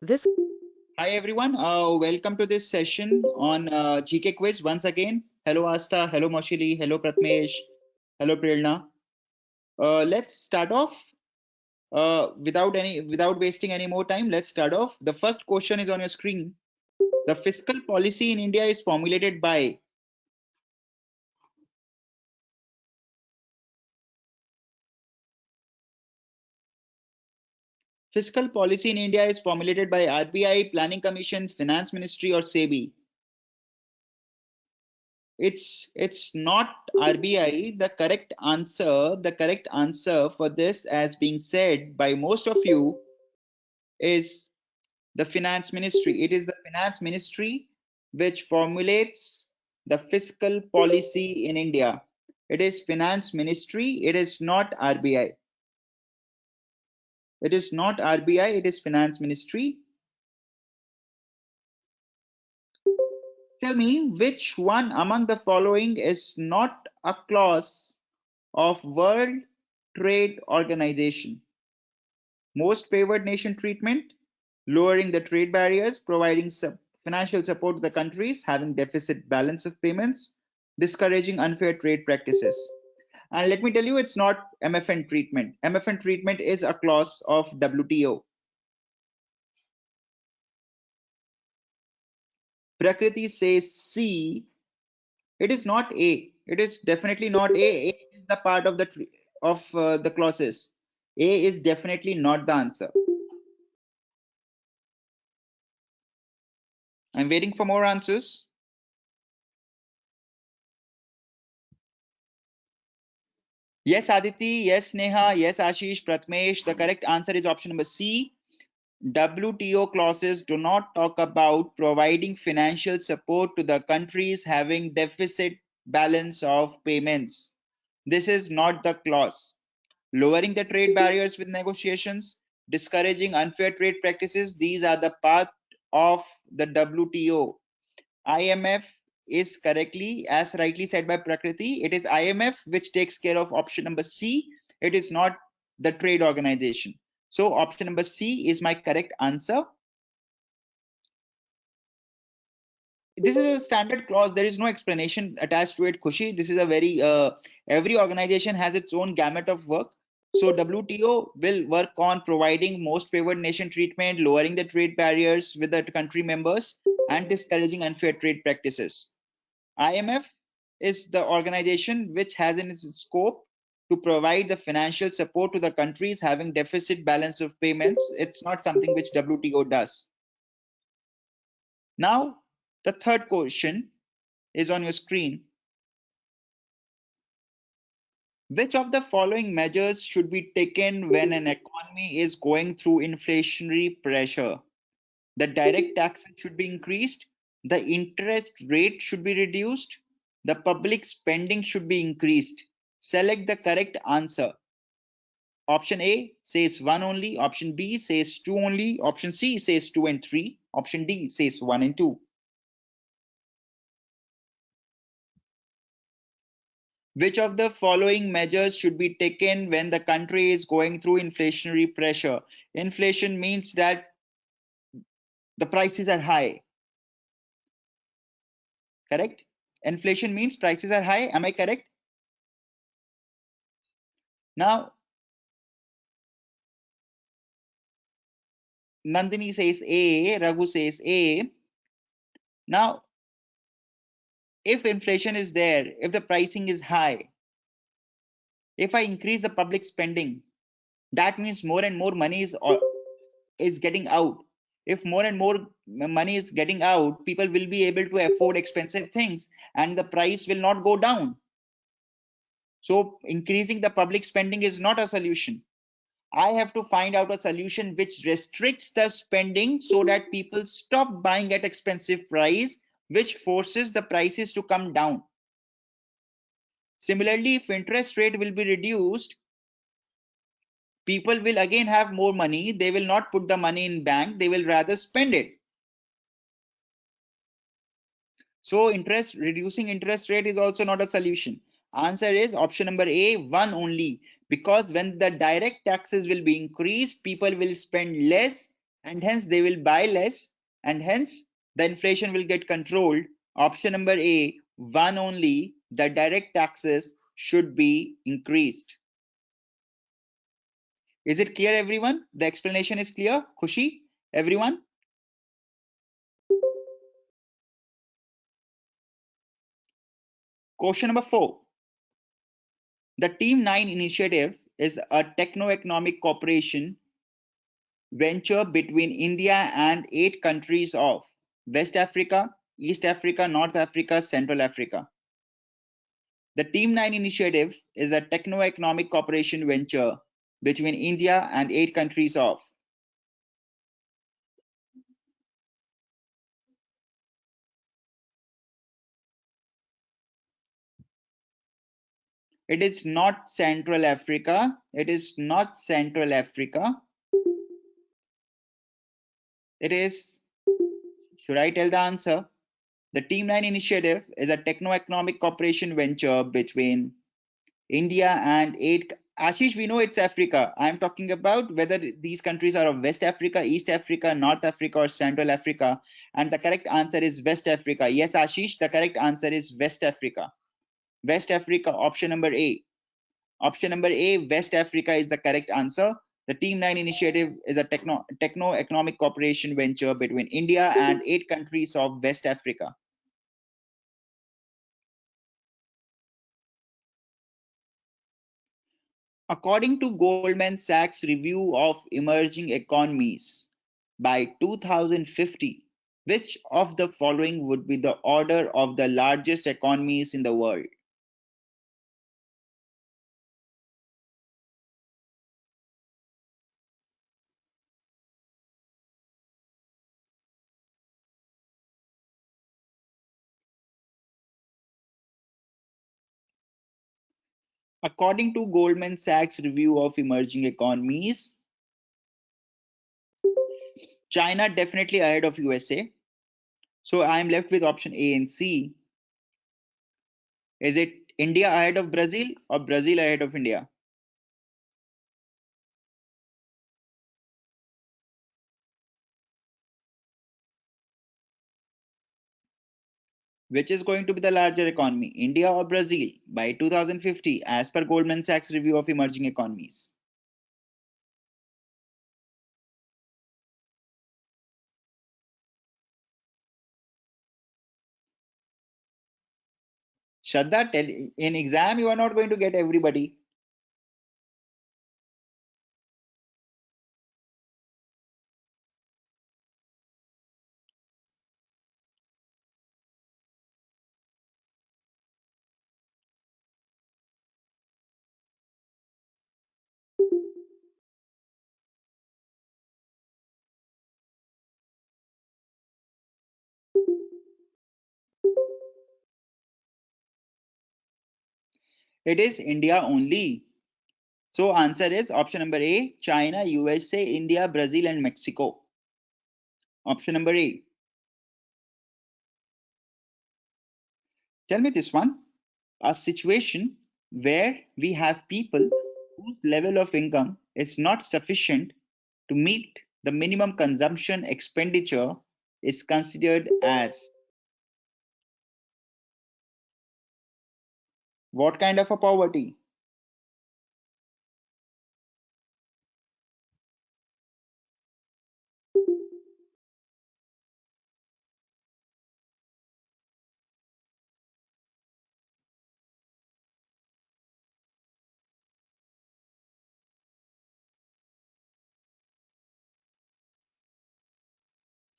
This Hi everyone, welcome to this session on GK quiz once again. Hello Asta, hello Moshili, hello Pratmesh, hello Prerna. Let's start off without wasting any more time. Let's start off. The first question is on your screen. The fiscal policy in India is formulated by RBI, Planning Commission, Finance Ministry, or SEBI. It's not RBI. The correct answer for this, as being said by most of you, is the Finance Ministry. It is the Finance Ministry which formulates the fiscal policy in India. It is Finance Ministry. It is not RBI. It is not RBI. It is Finance Ministry. Tell me which one among the following is not a clause of World Trade Organization. Most favored nation treatment, lowering the trade barriers, providing financial support to the countries having deficit balance of payments, discouraging unfair trade practices. And let me tell you, it's not MFN treatment. MFN treatment is a clause of WTO. Prakriti says C. It is not A. It is definitely not A. A is the part of the clauses. A is definitely not the answer. I'm waiting for more answers. Yes, Aditi. Yes, Neha. Yes, Ashish, Pratmesh. The correct answer is option number C. WTO clauses do not talk about providing financial support to the countries having deficit balance of payments. This is not the clause. Lowering the trade barriers with negotiations, discouraging unfair trade practices, these are the part of the WTO. IMF is correctly, as rightly said by Prakriti, it is IMF which takes care of option number C. It is not the trade organization. So option number C is my correct answer. This is a standard clause. There is no explanation attached to it, Khushi. This is a very, every organization has its own gamut of work. So WTO will work on providing most favored nation treatment, lowering the trade barriers with the country members, and discouraging unfair trade practices. IMF is the organization which has in its scope to provide the financial support to the countries having deficit balance of payments. It's not something which WTO does. Now, the third question is on your screen. Which of the following measures should be taken when an economy is going through inflationary pressure? The direct taxes should be increased, the interest rate should be reduced, the public spending should be increased. Select the correct answer. Option A says 1 only, option B says 2 only, option C says 2 and 3, option D says 1 and 2. Which of the following measures should be taken when the country is going through inflationary pressure? Inflation means that the prices are high, correct? Inflation means prices are high. Am I correct? Now, Nandini says A, Raghu says A. Now, if inflation is there, if the pricing is high, if I increase the public spending, that means more and more money is getting out. If more and more money is getting out, people will be able to afford expensive things and the price will not go down. So increasing the public spending is not a solution. I have to find out a solution which restricts the spending so that people stop buying at expensive price, which forces the prices to come down. Similarly, if interest rate will be reduced, people will again have more money. They will not put the money in bank. They will rather spend it. So reducing interest rate is also not a solution. Answer is option number A, 1 only, because when the direct taxes will be increased, people will spend less and hence they will buy less, and hence the inflation will get controlled. Option number A, one only, the direct taxes should be increased. Is it clear, everyone? The explanation is clear? Khushi, everyone? Question number 4. The Team 9 initiative is a techno-economic cooperation venture between India and 8 countries of West Africa, East Africa, North Africa, Central Africa. The Team 9 initiative is a techno-economic cooperation venture between India and 8 countries of It is not Central Africa. It is not Central Africa. It is, should I tell the answer? The Team 9 initiative is a techno-economic cooperation venture between India and 8. Ashish, we know it's Africa. I'm talking about whether these countries are of West Africa, East Africa, North Africa, or Central Africa. And the correct answer is West Africa. Yes, Ashish, the correct answer is West Africa. West Africa, option number A. Option number A, West Africa is the correct answer. The Team 9 initiative is a techno-economic cooperation venture between India and 8 countries of West Africa. According to Goldman Sachs review of emerging economies, by 2050, which of the following would be the order of the largest economies in the world? According to Goldman Sachs review of emerging economies, China definitely ahead of USA. So I'm left with option A and C. Is it India ahead of Brazil or Brazil ahead of India? Which is going to be the larger economy, India or Brazil, by 2050, as per Goldman Sachs review of emerging economies? Shraddha, tell, in exam you are not going to get everybody. It is India only. So answer is option number A, China, USA, India, Brazil, and Mexico. Option number A. Tell me this one. A situation where we have people whose level of income is not sufficient to meet the minimum consumption expenditure is considered as what kind of a poverty?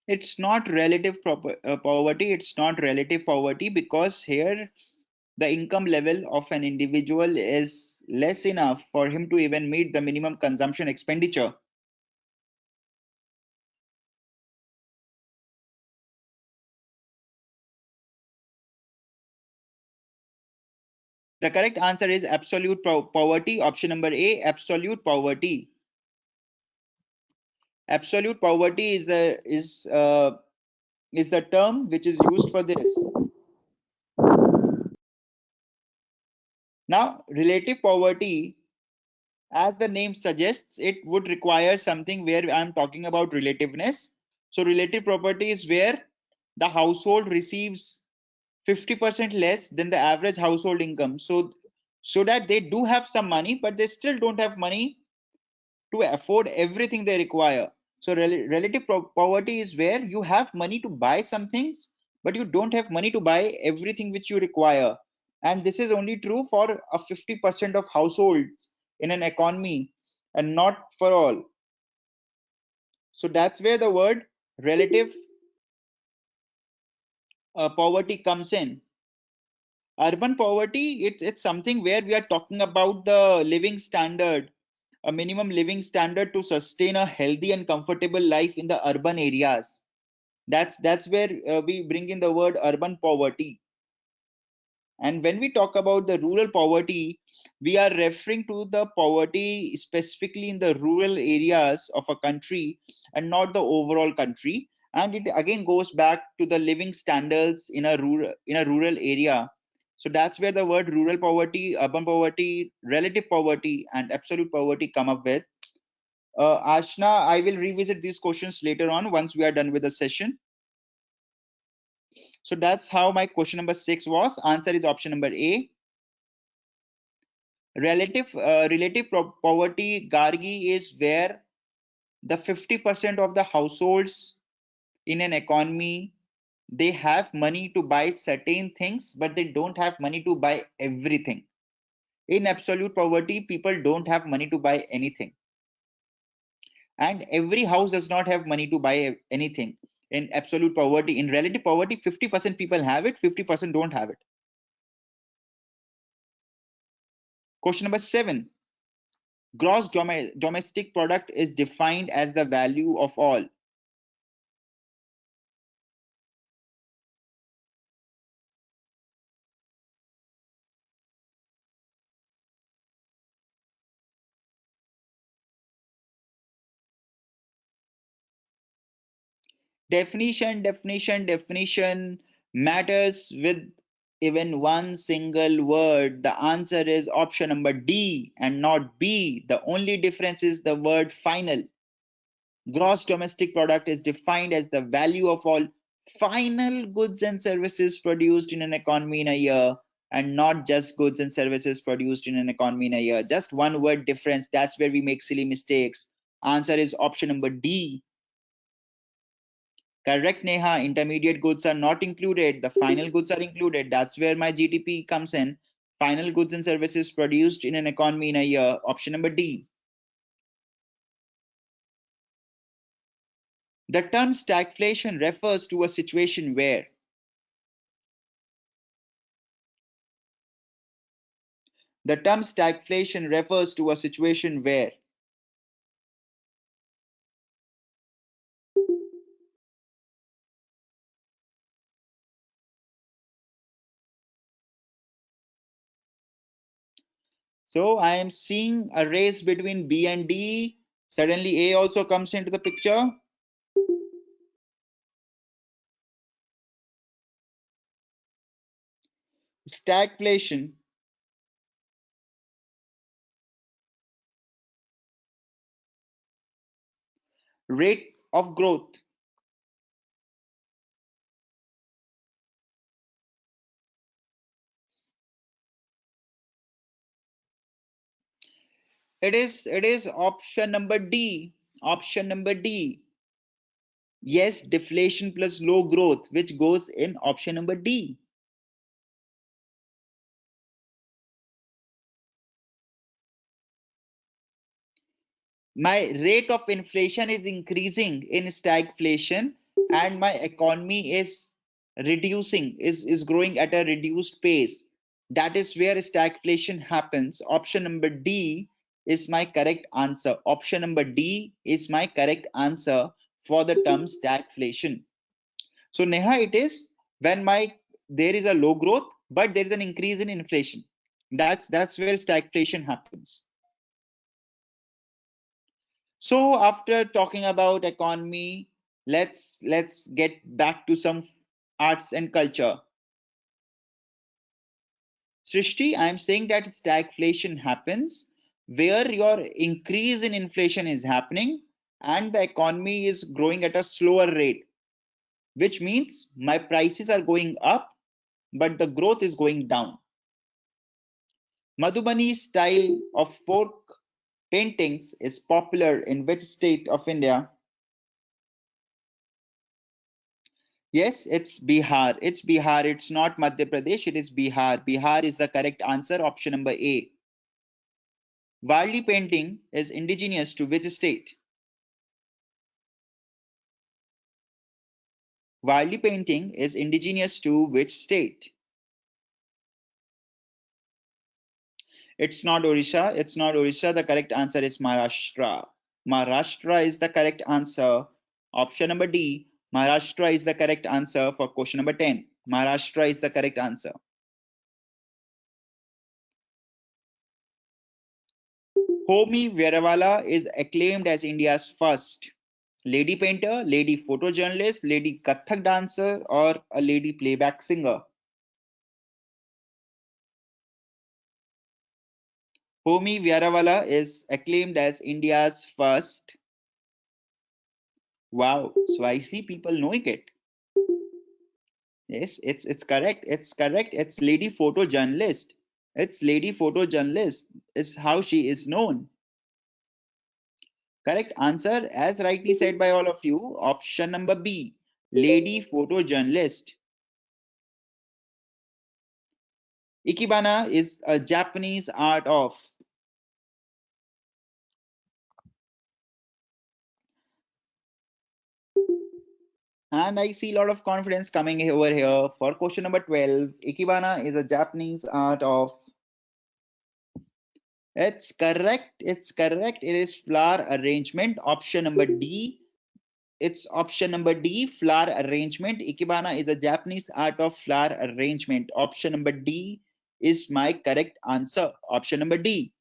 It's not relative poverty. It's not relative poverty because here the income level of an individual is less enough for him to even meet the minimum consumption expenditure. The correct answer is absolute poverty. Option number A, absolute poverty. Absolute poverty is the term which is used for this. Now, relative poverty As the name suggests, it would require something where I'm talking about relativeness. So relative property is where the household receives 50% less than the average household income. So that they do have some money, but they still don't have money to afford everything they require. So relative poverty is where you have money to buy some things, but you don't have money to buy everything which you require. And this is only true for a 50% of households in an economy and not for all. So that's where the word relative poverty comes in. Urban poverty, it's something where we are talking about the living standard, a minimum living standard to sustain a healthy and comfortable life in the urban areas. That's where we bring in the word urban poverty. And when we talk about the rural poverty, we are referring to the poverty specifically in the rural areas of a country and not the overall country. And it again goes back to the living standards in a rural area. So that's where the word rural poverty, urban poverty, relative poverty, and absolute poverty come up with. Ashna, I will revisit these questions later on once we are done with the session. So that's how my question number 6 was. Answer is option number A. Relative poverty, Gargi, is where the 50% of the households in an economy, they have money to buy certain things, but they don't have money to buy everything. In absolute poverty, people don't have money to buy anything. And every house does not have money to buy anything. In absolute poverty, in relative poverty, 50% people have it, 50% don't have it. Question number 7. Gross domestic product is defined as the value of all. Definition matters with even one single word. The answer is option number D and not B. The only difference is the word final. Gross domestic product is defined as the value of all final goods and services produced in an economy in a year, and not just goods and services produced in an economy in a year. Just one word difference. That's where we make silly mistakes. Answer is option number D. Correct, Neha. Intermediate goods are not included. The final goods are included. That's where my GDP comes in. Final goods and services produced in an economy in a year. Option number D. The term stagflation refers to a situation where the term stagflation refers to a situation where so I am seeing a race between B and D. Suddenly A also comes into the picture. Stagflation rate of growth. It is option number D. Option number D. Yes, deflation plus low growth, which goes in option number D. My rate of inflation is increasing in stagflation, and my economy is reducing, is growing at a reduced pace. That is where stagflation happens. Option number D is my correct answer. Option number D is my correct answer for the term stagflation. So Neha, it is when my there is a low growth, but there is an increase in inflation. That's where stagflation happens. So after talking about economy, let's get back to some arts and culture. Srishti, I am saying that stagflation happens where your increase in inflation is happening and the economy is growing at a slower rate, which means my prices are going up, but the growth is going down. Madhubani style of folk paintings is popular in which state of India? Yes, it's Bihar. It's Bihar. It's not Madhya Pradesh. It is Bihar. Bihar is the correct answer. Option number A. Varli painting is indigenous to which state? Varli painting is indigenous to which state? It's not Odisha. It's not Odisha. The correct answer is Maharashtra. Maharashtra is the correct answer. Option number D. Maharashtra is the correct answer for question number 10. Maharashtra is the correct answer. Homi Veerawala is acclaimed as India's first lady painter, lady photojournalist, lady Kathak dancer, or a lady playback singer. Homi Veerawala is acclaimed as India's first. Wow, so I see people knowing it. Yes, it's correct. It's correct. It's lady photojournalist. It's lady photojournalist is how she is known. Correct answer, as rightly said by all of you, option number B, lady photojournalist. Ikebana is a Japanese art of. And I see a lot of confidence coming over here for question number 12. Ikebana is a Japanese art of. It's correct. It's correct. It is flower arrangement. Option number D. It's option number D, flower arrangement. Ikebana is a Japanese art of flower arrangement. Option number D is my correct answer. Option number D.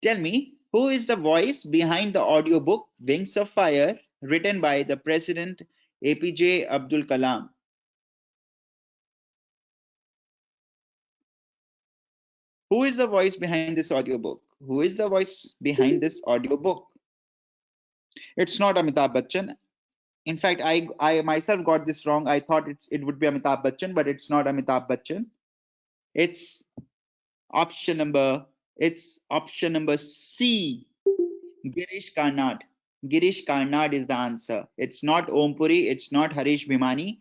Tell me, who is the voice behind the audiobook Wings of Fire, written by the President APJ Abdul Kalam? Who is the voice behind this audiobook? Who is the voice behind this audiobook? It's not Amitabh Bachchan. In fact, I myself got this wrong. I thought it would be Amitabh Bachchan, but it's not Amitabh Bachchan. It's option number. It's option number C. Girish Karnad. Girish Karnad is the answer. It's not Om Puri. It's not Harish Bhimani.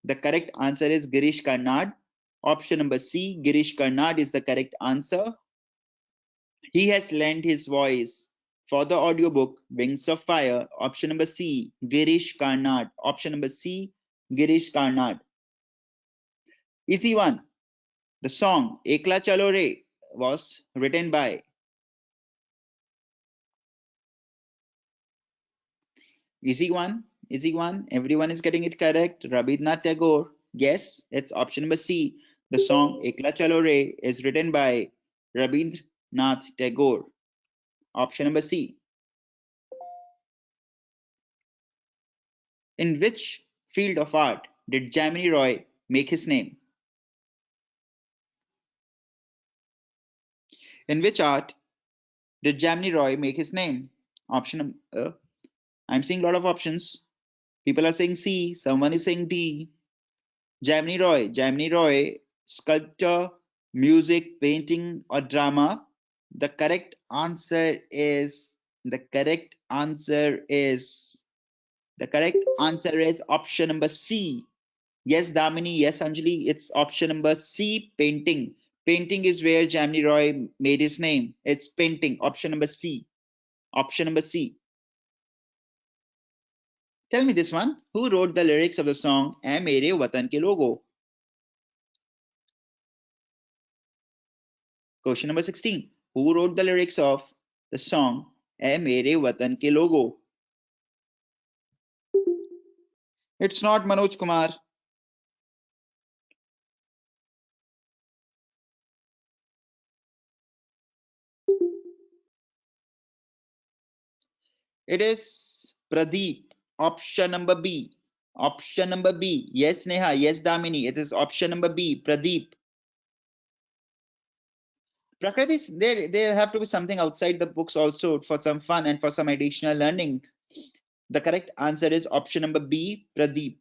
The correct answer is Girish Karnad. Option number C. Girish Karnad is the correct answer. He has lent his voice for the audiobook Wings of Fire. Option number C, Girish Karnad. Option number C, Girish Karnad. Easy one. The song Ekla Chalo Re was written by. Easy one. Easy one. Everyone is getting it correct. Rabindranath Tagore. Yes, it's option number C. The song Ekla Chalo Re is written by Rabindranath Tagore. Option number C. In which field of art did Jamini Roy make his name? In which art did Jamini Roy make his name? Option. I'm seeing a lot of options. People are saying C. Someone is saying D. Jamini Roy. Jamini Roy, sculpture, music, painting, or drama. The correct answer is. The correct answer is. The correct answer is option number C. Yes, Damini. Yes, Anjali. It's option number C. Painting. Painting is where Jamini Roy made his name. It's painting. Option number C. Option number C. Tell me this one. Who wrote the lyrics of the song "Ae Mere Watan Ke Logo"? Question number 16. Who wrote the lyrics of the song "Ae Mere Watan Ke Logo"? It's not Manoj Kumar. It is Pradeep. Option number B. Option number B. Yes, Neha. Yes, Damini. It is option number B. Pradeep. Prakriti, there have to be something outside the books also for some fun and for some additional learning. The correct answer is option number B, Pradeep.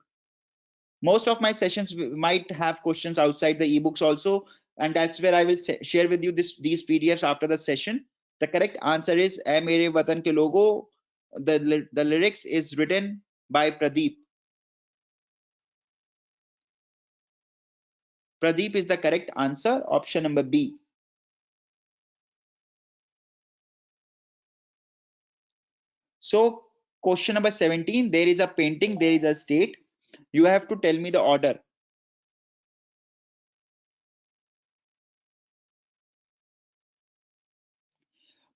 Most of my sessions might have questions outside the ebooks also, and that's where I will share with you these PDFs after the session. The correct answer is "Ae Mere Watan Ke Logo." The lyrics is written by Pradeep. Pradeep is the correct answer, option number B. So question number 17, there is a painting, there is a state. You have to tell me the order.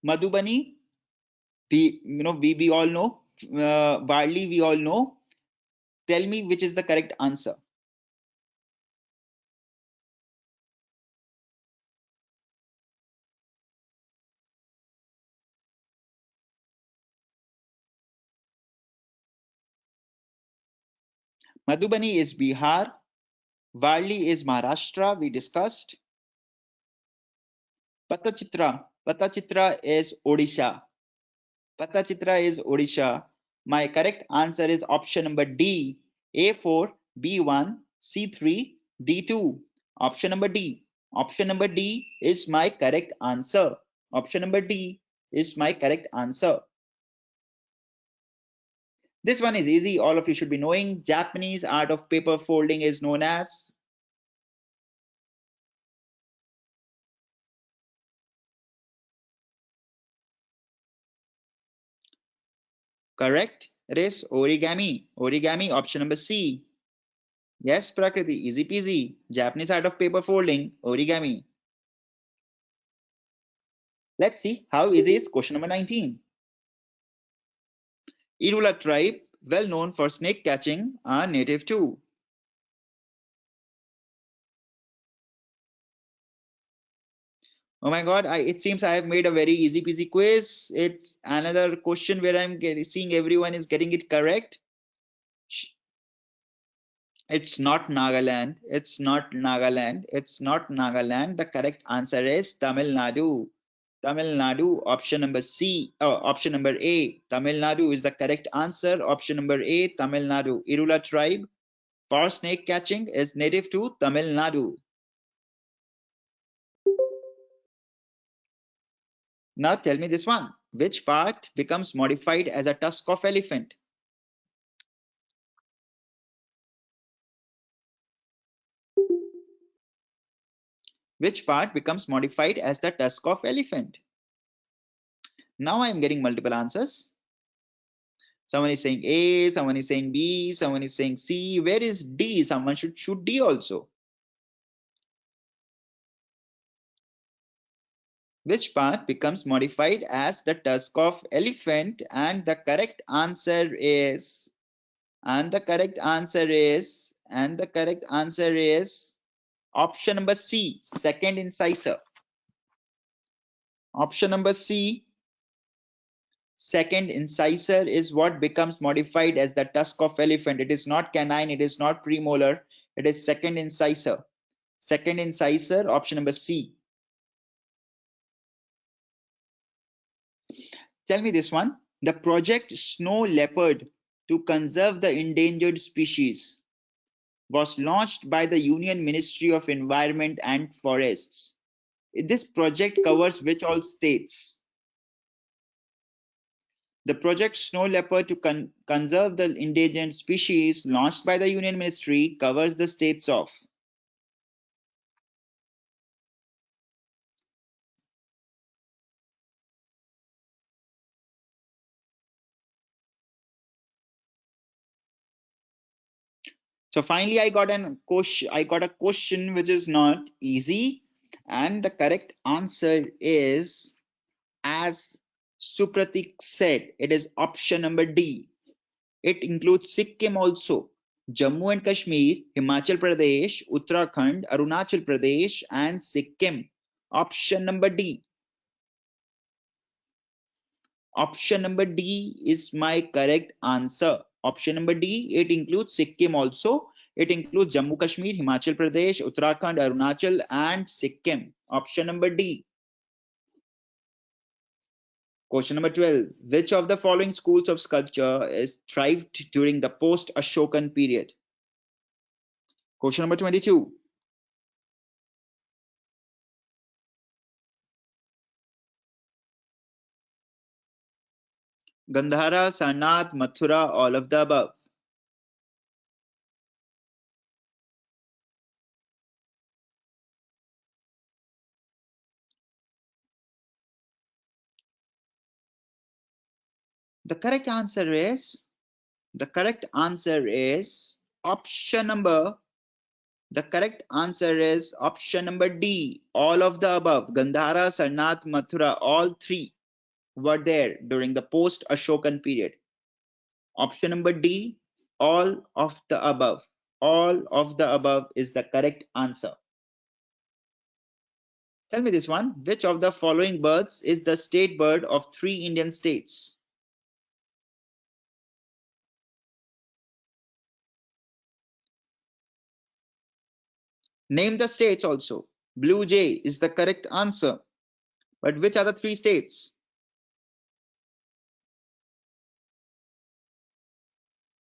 Madhubani, we all know. Barley, we all know. Tell me which is the correct answer. Madhubani is Bihar. Varli is Maharashtra, we discussed. Patachitra is Odisha. Patachitra is Odisha. My correct answer is option number D, A4, B1, C3, D2. Option number D. Option number D is my correct answer. Option number D is my correct answer. This one is easy. All of you should be knowing. Japanese art of paper folding is known as. Correct. It is origami. Origami, option number C. Yes, Prakriti, easy peasy. Japanese art of paper folding, origami. Let's see how easy is question number 19. Irula tribe, well known for snake catching, are native to. Oh my god, it seems I have made a very easy peasy quiz. It's another question where I'm seeing everyone is getting it correct. It's not Nagaland. It's not Nagaland. It's not Nagaland. The correct answer is Tamil Nadu. Tamil Nadu, option number C, option number A. Tamil Nadu is the correct answer. Option number A, Tamil Nadu. Irula tribe for snake catching is native to Tamil Nadu. Now tell me this one. Which part becomes modified as a tusk of elephant? Which part becomes modified as the tusk of elephant? Now I am getting multiple answers. Someone is saying A, someone is saying B, someone is saying C. Where is D? Someone should shoot D also. Which part becomes modified as the tusk of elephant? And the correct answer is, and the correct answer is, and the correct answer is option number C, second incisor. Option number C, second incisor is what becomes modified as the tusk of elephant. It is not canine, it is not premolar, it is second incisor. Second incisor, option number C. Tell me this one. The project Snow Leopard to conserve the endangered species was launched by the Union Ministry of Environment and Forests. This project covers which all states? The project Snow Leopard to conserve the endangered species launched by the Union Ministry covers the states of. So finally I got a question which is not easy, and the correct answer is, as Supratik said, it is option number D. It includes Sikkim also, Jammu and Kashmir, Himachal Pradesh, Uttarakhand, Arunachal Pradesh, and Sikkim. Option number D. Option number D is my correct answer. Option number D, it includes Sikkim also. It includes Jammu Kashmir, Himachal Pradesh, Uttarakhand, Arunachal, and Sikkim. Option number D. Question number 12. Which of the following schools of sculpture is thrived during the post-Ashokan period? Question number 22. Gandhara, Sarnath, Mathura, all of the above. The correct answer is option number. The correct answer is option number D. All of the above. Gandhara, Sarnath, Mathura, all three were there during the post-Ashokan period. Option number D. All of the above. All of the above is the correct answer. Tell me this one. Which of the following birds is the state bird of 3 Indian states? Name the states also. Blue jay is the correct answer. But which are the 3 states?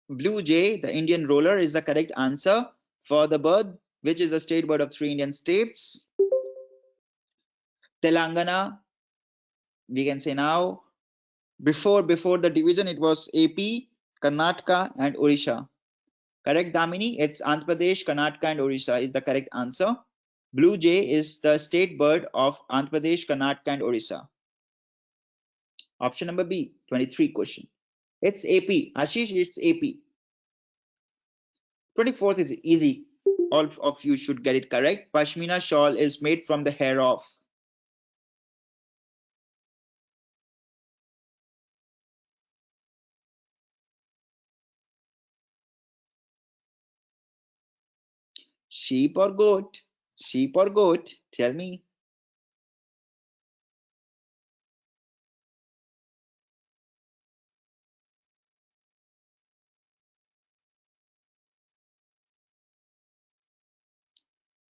Blue jay, the Indian roller, is the correct answer for the bird, which is the state bird of 3 Indian states. Telangana, we can say now. Before the division, it was AP, Karnataka, and Odisha. Correct, Damini? It's Andhra Pradesh, Karnataka, and Odisha is the correct answer. Blue jay is the state bird of Andhra Pradesh, Karnataka, and Odisha. Option number B, 23 question. It's AP. Ashish, it's AP. 24th is easy. All of you should get it correct. Pashmina shawl is made from the hair of. Sheep or goat? Sheep or goat? Tell me.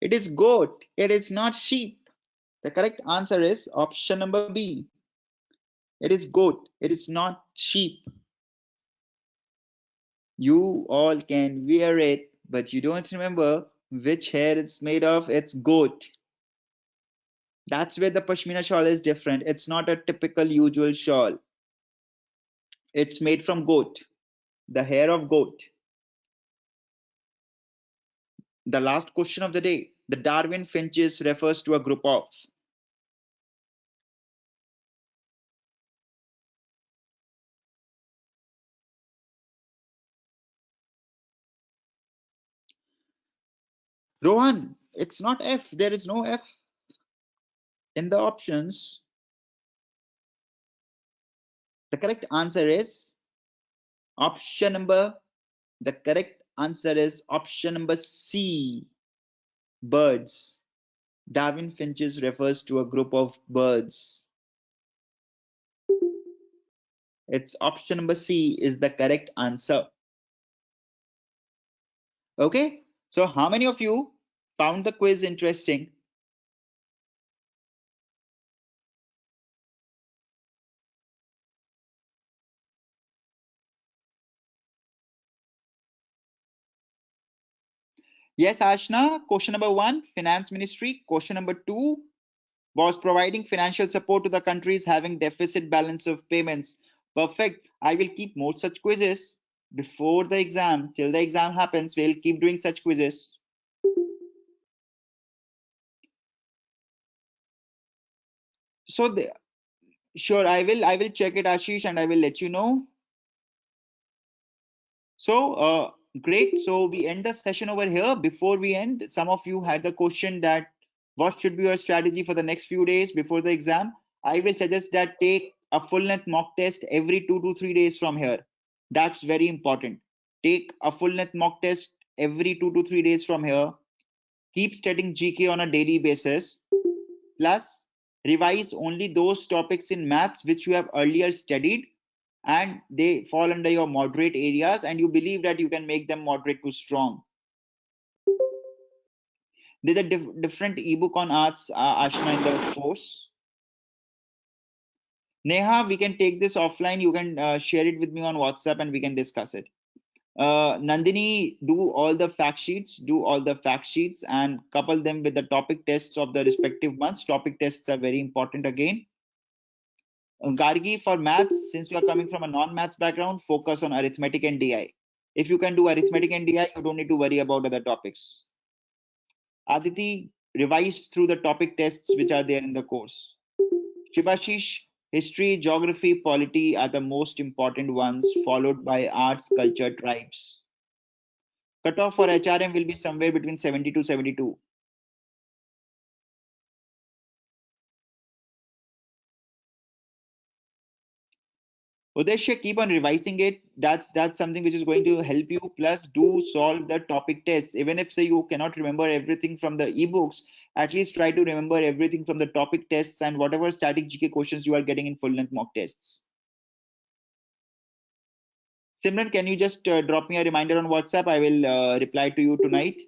It is goat. It is not sheep. The correct answer is option number B. It is goat. It is not sheep. You all can wear it, but you don't remember which hair it's made of. It's goat. That's where the Pashmina shawl is different. It's not a typical usual shawl. It's made from goat, the hair of goat. The last question of the day. The Darwin finches refers to a group of. Rohan, it's not F. There is no F in the options. The correct answer is option number. The correct answer is option number C. Birds. Darwin finches refers to a group of birds. It's option number C is the correct answer. Okay, so how many of you found the quiz interesting? Yes, Ashna. Question number 1, Finance Ministry. Question number 2 was providing financial support to the countries having deficit balance of payments. Perfect. I will keep more such quizzes before the exam. Till the exam happens, we'll keep doing such quizzes. So sure, I will check it, Ashish, and I will let you know. So great. So we end the session over here. Before we end, some of you had the question that what should be your strategy for the next few days before the exam. I will suggest that take a full length mock test every 2 to 3 days from here. That's very important. Take a full length mock test every 2 to 3 days from here. Keep studying GK on a daily basis. Plus, revise only those topics in maths which you have earlier studied and they fall under your moderate areas and you believe that you can make them moderate to strong. There's a different ebook on arts, Ashna, in the course. Neha, we can take this offline. You can share it with me on WhatsApp and we can discuss it. Nandini, do all the fact sheets, and couple them with the topic tests of the respective months. Topic tests are very important again. Gargi, for maths, since you are coming from a non-maths background, focus on arithmetic and DI. If you can do arithmetic and DI, you don't need to worry about other topics. Aditi, revise through the topic tests which are there in the course. Shivashish, history, geography, polity are the most important ones, followed by arts, culture, tribes. Cutoff for HRM will be somewhere between 70 to 72. Udeshya, keep on revising it. That's something which is going to help you. Plus, do solve the topic tests. Even if say you cannot remember everything from the ebooks, at least try to remember everything from the topic tests and whatever static GK questions you are getting in full length mock tests. Simran, can you just drop me a reminder on WhatsApp? I will reply to you tonight.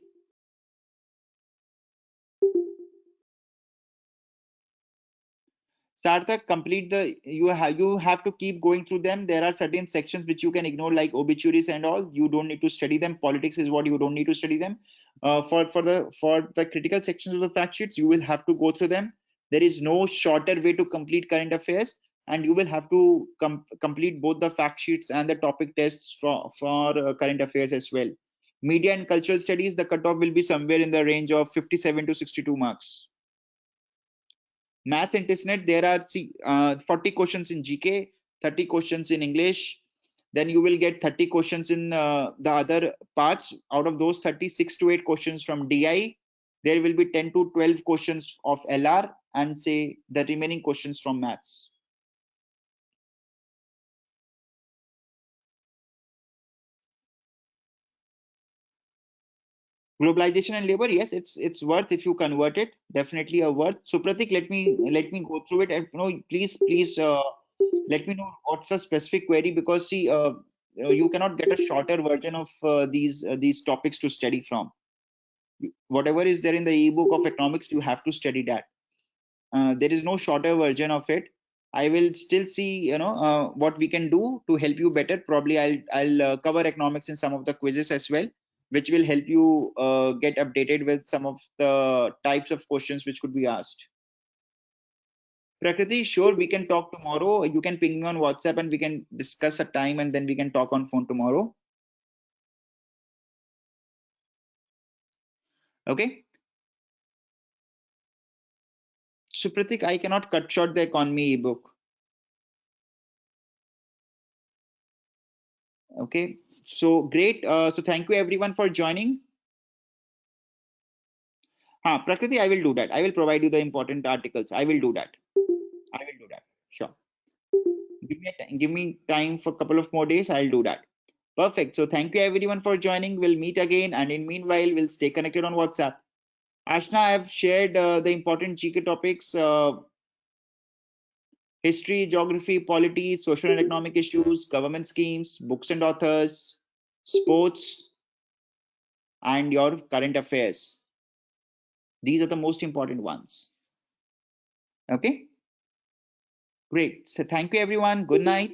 Sarthak, complete the you have to keep going through them. There are certain sections which you can ignore, like obituaries and all. You don't need to study them. Politics is what you don't need to study them. For the critical sections of the fact sheets, you will have to go through them. There is no shorter way to complete current affairs, and you will have to complete both the fact sheets and the topic tests for current affairs as well. Media and cultural studies, the cutoff will be somewhere in the range of 57 to 62 marks. Maths internet, there are 40 questions in GK, 30 questions in English. Then you will get 30 questions in the other parts. Out of those 36 to 8 questions from DI, there will be 10 to 12 questions of LR and say the remaining questions from maths. Globalization and labor, yes, it's worth if you convert it. Definitely a worth. So Pratik, let me go through it, and please let me know what's a specific query, because see, you cannot get a shorter version of these topics to study from. Whatever is there in the ebook of economics, you have to study that. There is no shorter version of it. I will still see, what we can do to help you better. Probably I'll cover economics in some of the quizzes as well, which will help you get updated with some of the types of questions which could be asked. Prakriti, sure, we can talk tomorrow. You can ping me on WhatsApp and we can discuss a time, and then we can talk on phone tomorrow. Okay. So Pratik, I cannot cut short the economy ebook. Okay. So great. So thank you everyone for joining. Prakriti, I will do that. I will provide you the important articles. I will do that. I will do that. Sure. Give me time for a couple of more days. I'll do that. Perfect. So thank you everyone for joining. We'll meet again, and in meanwhile, we'll stay connected on WhatsApp. Ashna, I've shared the important GK topics: history, geography, polity, social and economic issues, government schemes, books and authors, sports, and your current affairs. These are the most important ones. Okay. Great. So thank you everyone. Good night.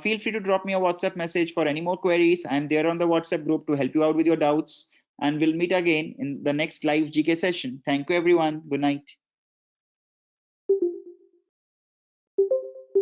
Feel free to drop me a WhatsApp message for any more queries. I'm there on the WhatsApp group to help you out with your doubts. And we'll meet again in the next live GK session. Thank you everyone. Good night.